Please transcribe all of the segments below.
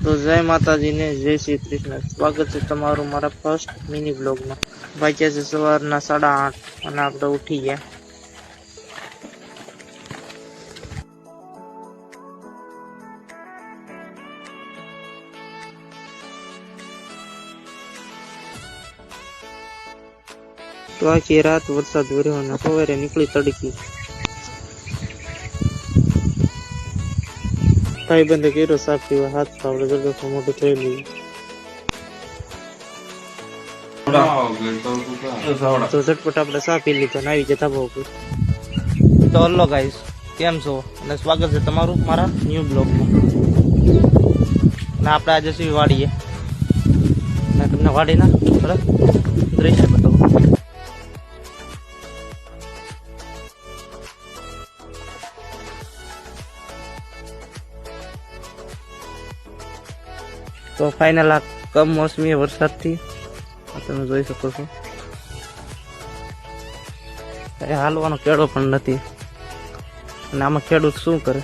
તો જય માતાજી ને જય શ્રી કૃષ્ણ. સ્વાગત છે તમારું મારા ફર્સ્ટ મિની બ્લોગમાં. વાગ્યા છે સવારના 8:30 અને આપણે ઉઠી ગયા. તો આખી રાત વરસાદ વર્યો અને સવારે નીકળી તડકી. ભાઈબંધે કર્યો સાફ પીવા હાથ તો આપણે જગત મોટું થઈ લઈએ. તો ઝટપટ આપણે સાફ પી લીધો ને આવી જતા બહુ. તો હલો ગાઈસ, કેમ છો અને સ્વાગત છે તમારું મારા ન્યૂ બ્લોગમાં. ને આપણે આજે છીએ વાડીએ ને તમને વાડીના થોડા દ્રશ્ય બતાવું. તો ફાઇનલ આ કમોસમી વરસાદથી તમે જોઈ શકો છો હાલવાનો કેળો પણ નથી. અને આમાં ખેડૂત શું કરે?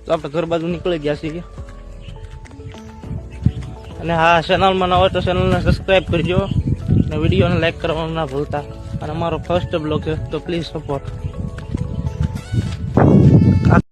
તો આપણે ઘર બાજુ નીકળી ગયા છીએ. અને હા, ચેનલમાં ન હોય તો ચેનલને સબસ્ક્રાઈબ કરજો અને વિડીયોને લાઈક કરવાનું ના ભૂલતા. અને અમારો ફર્સ્ટ બ્લોગ છે તો પ્લીઝ સપોર્ટ.